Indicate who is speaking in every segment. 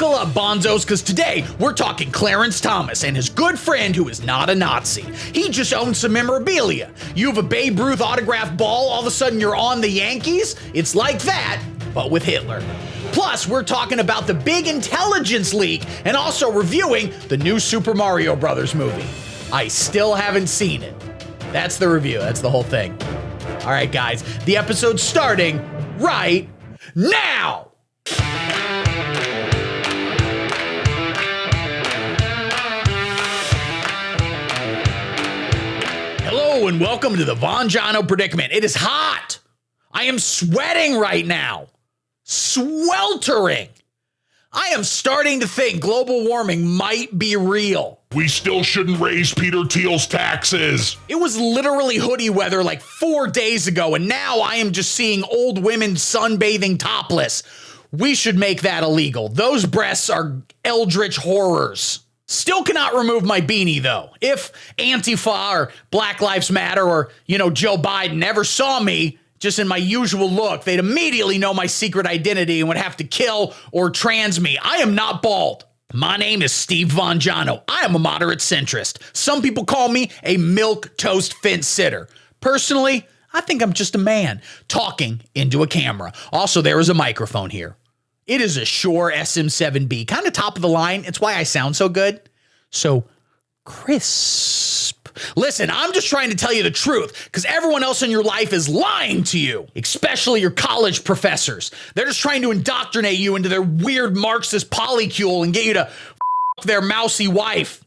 Speaker 1: Buckle up, bonzos, because today we're talking Clarence Thomas and his good friend who is not a Nazi. He just owns some memorabilia. You have a Babe Ruth autographed ball, all of a sudden you're on the Yankees? It's like that, but with Hitler. Plus, we're talking about the big intelligence leak and also reviewing the new Super Mario Brothers movie. I still haven't seen it. That's the review. That's the whole thing. All right, guys, the episode's starting right now. Hello and welcome to the Von Jono Predicament. It is hot. I am sweating right now. Sweltering. I am starting to think global warming might be real.
Speaker 2: We still shouldn't raise Peter Thiel's taxes.
Speaker 1: It was literally hoodie weather like 4 days ago, and now I am just seeing old women sunbathing topless. We should make that illegal. Those breasts are eldritch horrors. Still cannot remove my beanie, though. If Antifa or Black Lives Matter or, Joe Biden ever saw me just in my usual look, they'd immediately know my secret identity and would have to kill or trans me. I am not bald. My name is Steve Von Jono. I am a moderate centrist. Some people call me a milquetoast fence sitter. Personally, I think I'm just a man talking into a camera. Also, there is a microphone here. It is a Shure SM7B, kind of top of the line. It's why I sound so good. So crisp. Listen, I'm just trying to tell you the truth because everyone else in your life is lying to you, especially your college professors. They're just trying to indoctrinate you into their weird Marxist polycule and get you to their mousy wife.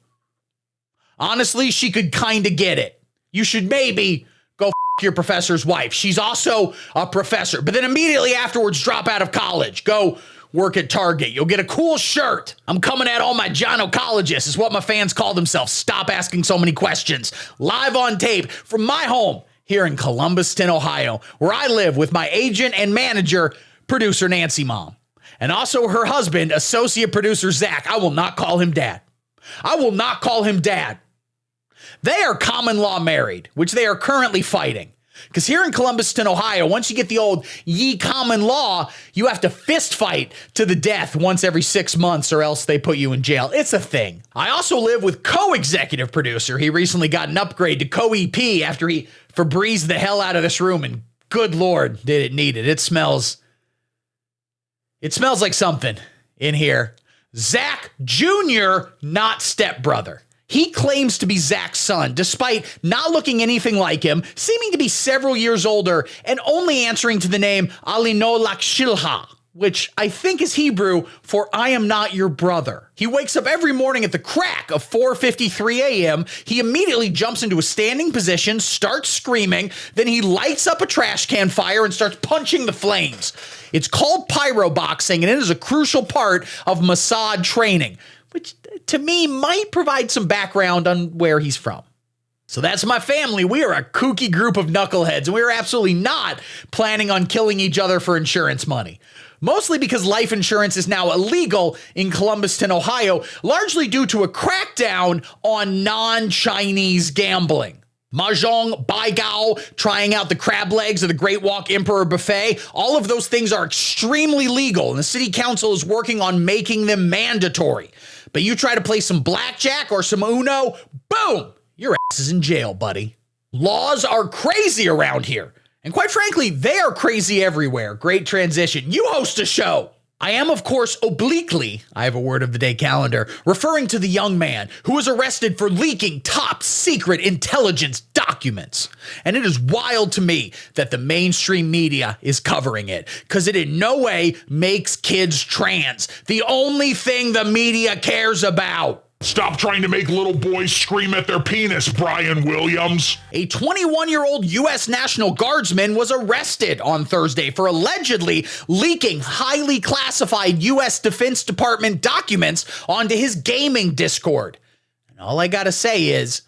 Speaker 1: Honestly, she could kind of get it. You should maybe go your professor's wife. She's also a professor, but then immediately afterwards drop out of college. Go work at Target. You'll get a cool shirt. I'm coming at all my Jonocologists is what my fans call themselves. Stop asking so many questions. Live on tape from my home here in Columbuston, Ohio, where I live with my agent and manager, producer Nancy Mom, and also her husband, associate producer Zach. I will not call him dad. I will not call him dad. They are common law married, which they are currently fighting. Because here in Columbuston, Ohio, once you get the old ye common law, you have to fist fight to the death once every 6 months or else they put you in jail. It's a thing. I also live with co-executive producer. He recently got an upgrade to co-EP after he Febrezed the hell out of this room, and good Lord, did it need it. It smells like something in here. Zach Jr., not stepbrother. He claims to be Zach's son, despite not looking anything like him, seeming to be several years older, and only answering to the name Alino Lakshilha, which I think is Hebrew for I am not your brother. He wakes up every morning at the crack of 4:53 a.m. He immediately jumps into a standing position, starts screaming, then he lights up a trash can fire and starts punching the flames. It's called pyroboxing, and it is a crucial part of Mossad training, which to me might provide some background on where he's from. So that's my family. We are a kooky group of knuckleheads, and we are absolutely not planning on killing each other for insurance money. Mostly because life insurance is now illegal in Columbuston, Ohio, largely due to a crackdown on non-Chinese gambling. Mahjong, Baigao, trying out the crab legs of the Great Walk Emperor Buffet, all of those things are extremely legal, and the city council is working on making them mandatory. But you try to play some blackjack or some Uno, boom, your ass is in jail, buddy. Laws are crazy around here. And quite frankly, they are crazy everywhere. Great transition. You host a show. I am, of course, obliquely, I have a word of the day calendar, referring to the young man who was arrested for leaking top secret intelligence documents. And it is wild to me that the mainstream media is covering it, because it in no way makes kids trans. The only thing the media cares about.
Speaker 2: Stop trying to make little boys scream at their penis, Brian Williams.
Speaker 1: A 21-year-old U.S. National Guardsman was arrested on Thursday for allegedly leaking highly classified U.S. Defense Department documents onto his gaming Discord. And all I gotta say is,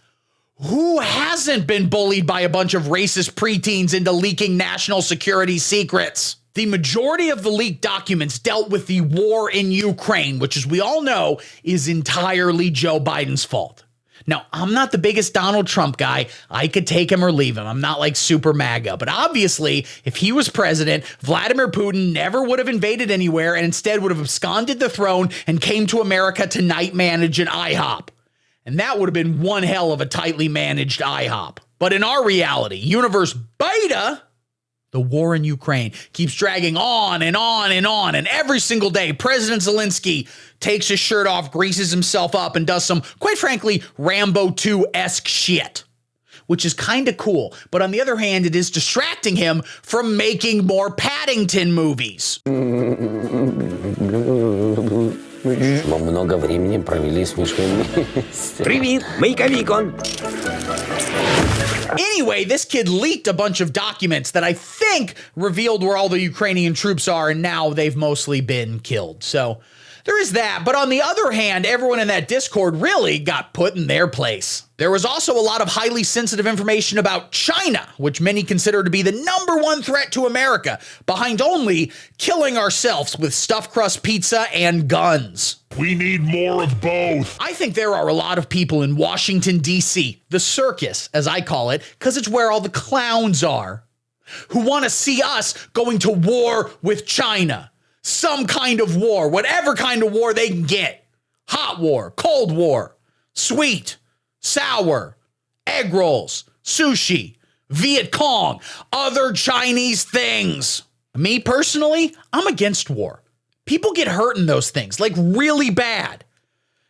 Speaker 1: who hasn't been bullied by a bunch of racist preteens into leaking national security secrets? The majority of the leaked documents dealt with the war in Ukraine, which, as we all know, is entirely Joe Biden's fault. Now, I'm not the biggest Donald Trump guy. I could take him or leave him. I'm not like super MAGA. But obviously, if he was president, Vladimir Putin never would have invaded anywhere and instead would have absconded the throne and came to America to night manage an IHOP. And that would have been one hell of a tightly managed IHOP. But in our reality, Universe Beta, the war in Ukraine keeps dragging on and on and on. And every single day, President Zelensky takes his shirt off, greases himself up, and does some, quite frankly, Rambo 2-esque shit, which is kind of cool. But on the other hand, it is distracting him from making more Paddington movies.
Speaker 3: Много времени провели с мышками вместе. Привет, Майковикон!
Speaker 1: Anyway, this kid leaked a bunch of documents that I think revealed where all the Ukrainian troops are, and now they've mostly been killed. So there is that. But on the other hand, everyone in that Discord really got put in their place. There was also a lot of highly sensitive information about China, which many consider to be the #1 threat to America, behind only killing ourselves with stuffed crust pizza and guns.
Speaker 2: We need more of both.
Speaker 1: I think there are a lot of people in Washington, D.C., the circus, as I call it, because it's where all the clowns are, who want to see us going to war with China. Some kind of war, whatever kind of war they can get. Hot war, cold war, sweet, sour, egg rolls, sushi, Viet Cong, other Chinese things. Me personally, I'm against war. People get hurt in those things, like really bad.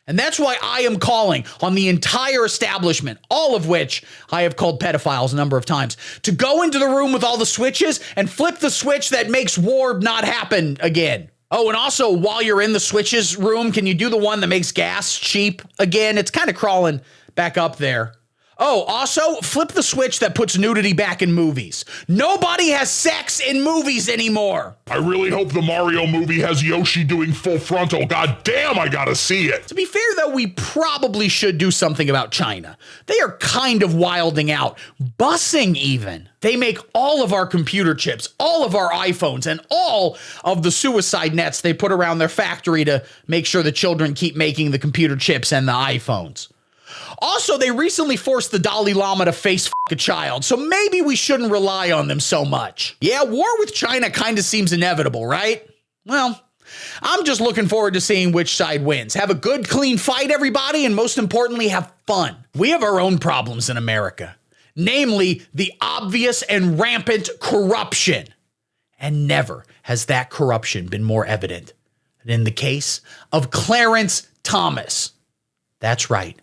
Speaker 1: And that's why I am calling on the entire establishment, all of which I have called pedophiles a number of times, to go into the room with all the switches and flip the switch that makes war not happen again. Oh, and also, while you're in the switches room, can you do the one that makes gas cheap again? It's kind of crawling back up there. Oh, also, flip the switch that puts nudity back in movies. Nobody has sex in movies anymore.
Speaker 2: I really hope the Mario movie has Yoshi doing full frontal. God damn, I gotta see it.
Speaker 1: To be fair, though, we probably should do something about China. They are kind of wilding out. Busing, even. They make all of our computer chips, all of our iPhones, and all of the suicide nets they put around their factory to make sure the children keep making the computer chips and the iPhones. Also, they recently forced the Dalai Lama to face a child, so maybe we shouldn't rely on them so much. Yeah, war with China kind of seems inevitable, right? Well, I'm just looking forward to seeing which side wins. Have a good, clean fight, everybody, and most importantly, have fun. We have our own problems in America, namely the obvious and rampant corruption. And never has that corruption been more evident than in the case of Clarence Thomas. That's right.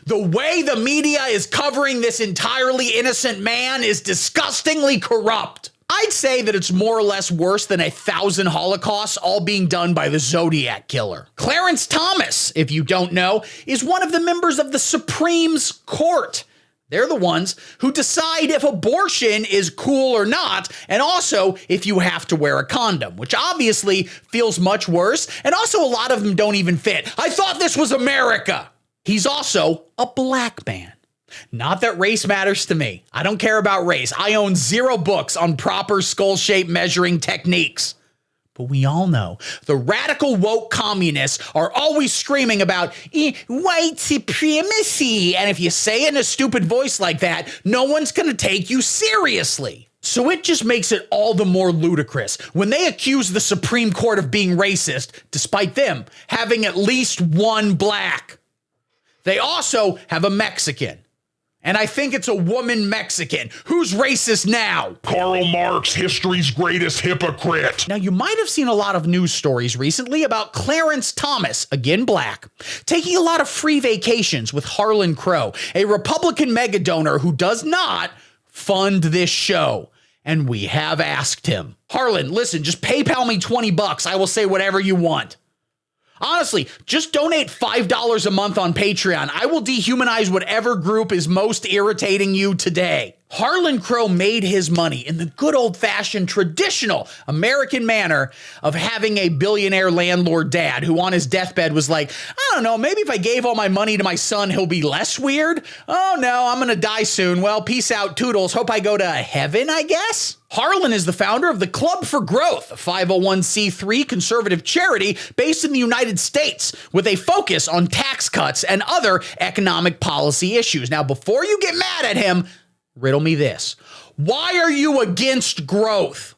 Speaker 1: The way the media is covering this entirely innocent man is disgustingly corrupt. I'd say that it's more or less worse than 1,000 Holocausts all being done by the Zodiac Killer. Clarence Thomas, if you don't know, is one of the members of the Supreme Court. They're the ones who decide if abortion is cool or not, and also if you have to wear a condom, which obviously feels much worse, and also a lot of them don't even fit. I thought this was America. He's also a black man. Not that race matters to me. I don't care about race. I own 0 books on proper skull shape measuring techniques. But we all know the radical woke communists are always screaming about white supremacy. And if you say it in a stupid voice like that, no one's going to take you seriously. So it just makes it all the more ludicrous when they accuse the Supreme Court of being racist, despite them having at least one black. They also have a Mexican. And I think it's a woman Mexican. Who's racist now?
Speaker 2: Karl Marx, history's greatest hypocrite.
Speaker 1: Now, you might have seen a lot of news stories recently about Clarence Thomas, again black, taking a lot of free vacations with Harlan Crow, a Republican mega donor who does not fund this show. And we have asked him. Harlan, listen, just PayPal me $20. I will say whatever you want. Honestly, just donate $5 a month on Patreon. I will dehumanize whatever group is most irritating you today. Harlan Crow made his money in the good old-fashioned traditional American manner of having a billionaire landlord dad who on his deathbed was like, I don't know, maybe if I gave all my money to my son, he'll be less weird. Oh no, I'm gonna die soon. Well, peace out, toodles. Hope I go to heaven, I guess. Harlan is the founder of the Club for Growth, a 501c3 conservative charity based in the United States with a focus on tax tax cuts and other economic policy issues. Now, before you get mad at him, riddle me this. Why are you against growth?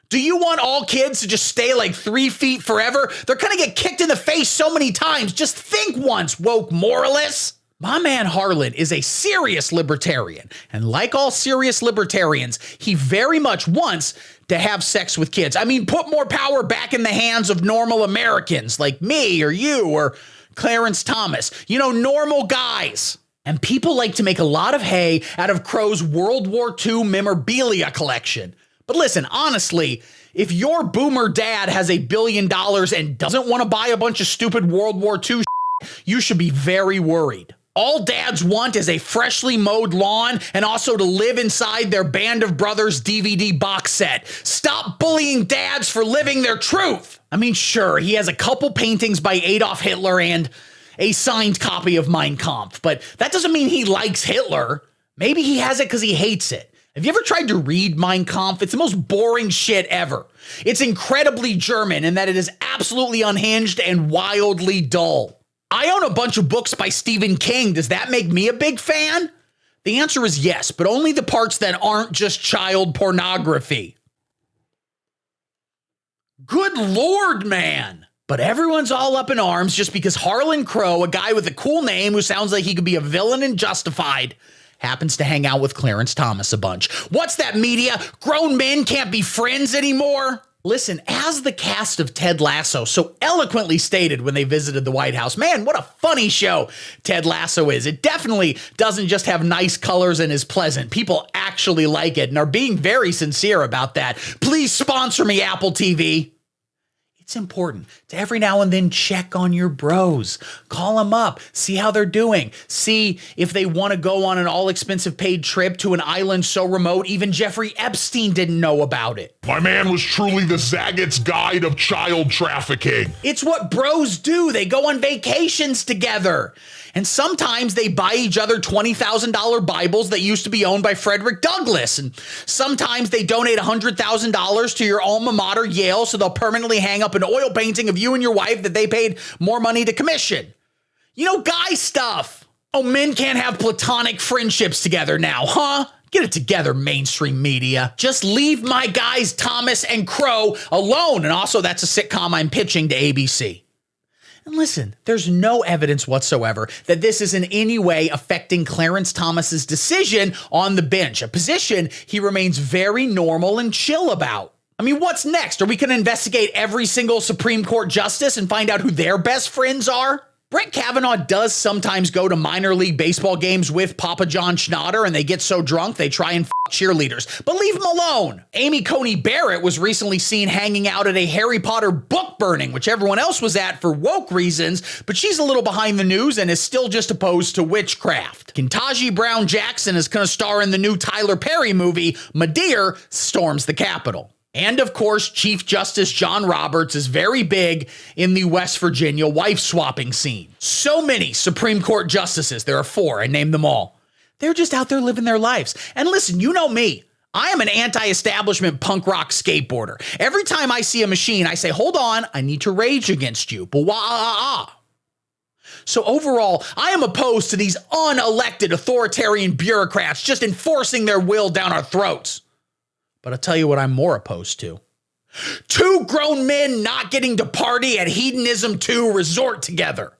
Speaker 1: Do you want all kids to just stay like 3 feet forever? They're going to get kicked in the face so many times. Just think once, woke moralists. My man Harlan is a serious libertarian. And like all serious libertarians, he very much wants to have sex with kids. I mean, put more power back in the hands of normal Americans like me or you or Clarence Thomas. You know, normal guys. And people like to make a lot of hay out of Crow's World War II memorabilia collection. But listen, honestly, if your boomer dad has $1 billion and doesn't want to buy a bunch of stupid World War II you should be very worried. All dads want is a freshly mowed lawn and also to live inside their Band of Brothers DVD box set. Stop bullying dads for living their truth. I mean, sure, he has a couple paintings by Adolf Hitler and a signed copy of Mein Kampf, but that doesn't mean he likes Hitler. Maybe he has it because he hates it. Have you ever tried to read Mein Kampf? It's the most boring shit ever. It's incredibly German in that it is absolutely unhinged and wildly dull. I own a bunch of books by Stephen King. Does that make me a big fan? The answer is yes, but only the parts that aren't just child pornography. Good Lord, man. But everyone's all up in arms just because Harlan Crow, a guy with a cool name who sounds like he could be a villain in Justified, happens to hang out with Clarence Thomas a bunch. What's that, media? Grown men can't be friends anymore? Listen, as the cast of Ted Lasso so eloquently stated when they visited the White House, man, what a funny show Ted Lasso is. It definitely doesn't just have nice colors and is pleasant. People actually like it and are being very sincere about that. Please sponsor me, Apple TV. It's important to every now and then check on your bros. Call them up, see how they're doing, see if they want to go on an all-expensive paid trip to an island so remote even Jeffrey Epstein didn't know about it.
Speaker 2: My man was truly the Zaggett's guide of child trafficking.
Speaker 1: It's what bros do. They go on vacations together. And sometimes they buy each other $20,000 Bibles that used to be owned by Frederick Douglass. And sometimes they donate $100,000 to your alma mater, Yale, so they'll permanently hang up an oil painting of you and your wife that they paid more money to commission. You know, guy stuff. Oh, men can't have platonic friendships together now, huh? Get it together, mainstream media. Just leave my guys Thomas and Crow alone. And also, that's a sitcom I'm pitching to ABC. And listen, there's no evidence whatsoever that this is in any way affecting Clarence Thomas's decision on the bench, a position he remains very normal and chill about. I mean, what's next? Are we going to investigate every single Supreme Court justice and find out who their best friends are? Brett Kavanaugh does sometimes go to minor league baseball games with Papa John Schnatter, and they get so drunk they try and cheerleaders. But leave him alone. Amy Coney Barrett was recently seen hanging out at a Harry Potter book burning, which everyone else was at for woke reasons, but she's a little behind the news and is still just opposed to witchcraft. Ketanji Brown Jackson is going to star in the new Tyler Perry movie, Medea Storms the Capitol. And of course, Chief Justice John Roberts is very big in the West Virginia wife swapping scene. So many Supreme Court justices, there are 4, I named them all. They're just out there living their lives. And listen, you know me. I am an anti-establishment punk rock skateboarder. Every time I see a machine, I say, hold on, I need to rage against you. So overall, I am opposed to these unelected authoritarian bureaucrats just enforcing their will down our throats. But I'll tell you what I'm more opposed to. 2 grown men not getting to party at Hedonism 2 resort together.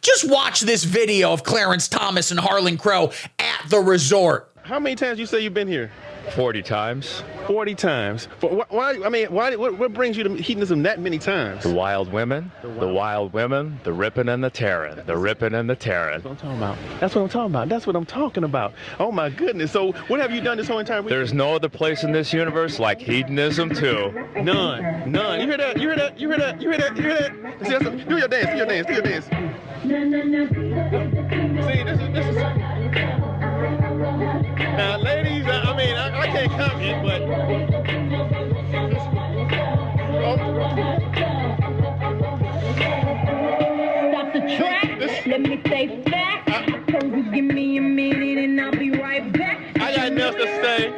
Speaker 1: Just watch this video of Clarence Thomas and Harlan Crow at the resort.
Speaker 4: How many times you say you've been here?
Speaker 5: 40 times.
Speaker 4: 40 times. Why? I mean, what brings you to hedonism that many times?
Speaker 5: The wild women, the wild women, the ripping and the tearing, the ripping and the tearing.
Speaker 4: That's what I'm talking about. That's what I'm talking about. That's what I'm talking about. Oh my goodness. So what have you done this whole entire week?
Speaker 5: There's no other place in this universe like hedonism too.
Speaker 4: None. None. You hear that? You hear that? You hear that? You hear that? You hear that? See, do your dance. Do your dance. Do your dance. See, this is. Now, ladies, I mean, I can't comment, but.
Speaker 6: Stop the track. Let me say facts. Give me a minute and I'll be right back.
Speaker 4: I got nothing to say.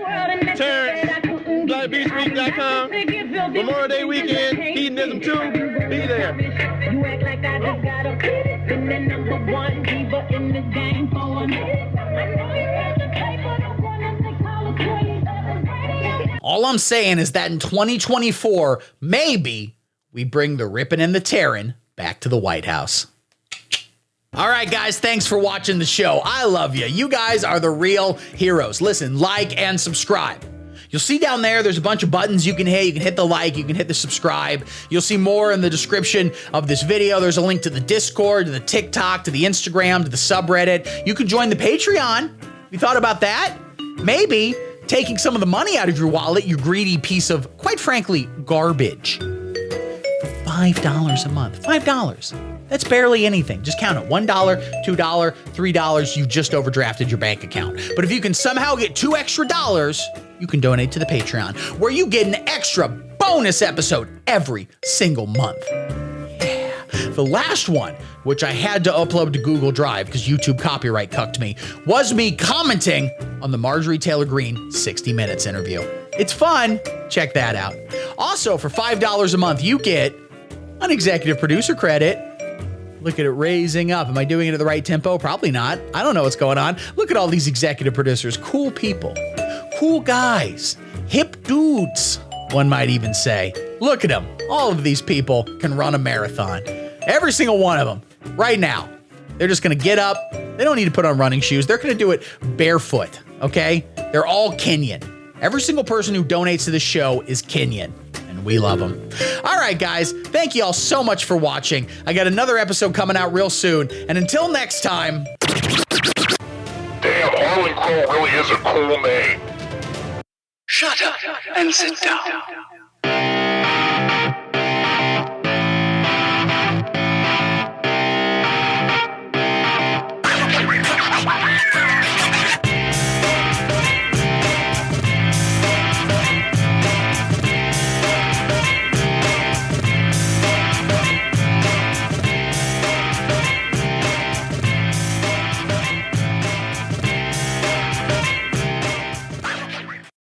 Speaker 4: Terrence, BlackBeachSpeak.com. Memorial Day weekend, Hedonism 2. Be there.
Speaker 6: You act like like I just got a been the number one diva in the game for a minute. I know you read the paper, the one that they call a queen.
Speaker 1: All I'm saying is that in 2024, maybe we bring the ripping and the tearing back to the White House. All right, guys, thanks for watching the show. I love you. You guys are the real heroes. Listen, like and subscribe. You'll see down there's a bunch of buttons you can hit. You can hit the like, you can hit the subscribe. You'll see more in the description of this video. There's a link to the Discord, to the TikTok, to the Instagram, to the subreddit. You can join the Patreon. You thought about that? Maybe taking some of the money out of your wallet, you greedy piece of, quite frankly, garbage. For $5 a month. $5. That's barely anything. Just count it. $1, $2, $3. You've just overdrafted your bank account. But if you can somehow get $2 extra, you can donate to the Patreon, where you get an extra bonus episode every single month. Yeah. The last one, which I had to upload to Google Drive because YouTube copyright cucked me, was me commenting on the Marjorie Taylor Greene 60 Minutes interview. It's fun. Check that out. Also, for $5 a month, you get an executive producer credit. Look at it raising up. Am I doing it at the right tempo? Probably not. I don't know what's going on. Look at all these executive producers. Cool people. Cool guys. Hip dudes, one might even say. Look at them. All of these people can run a marathon. Every single one of them. Right now. They're just going to get up. They don't need to put on running shoes. They're going to do it barefoot. Okay? They're all Kenyan. Every single person who donates to the show is Kenyan. And we love them. All right, guys. Thank you all so much for watching. I got another episode coming out real soon. And until next time.
Speaker 2: Damn, Harlan Crow really is a cool name.
Speaker 7: Shut up and sit down.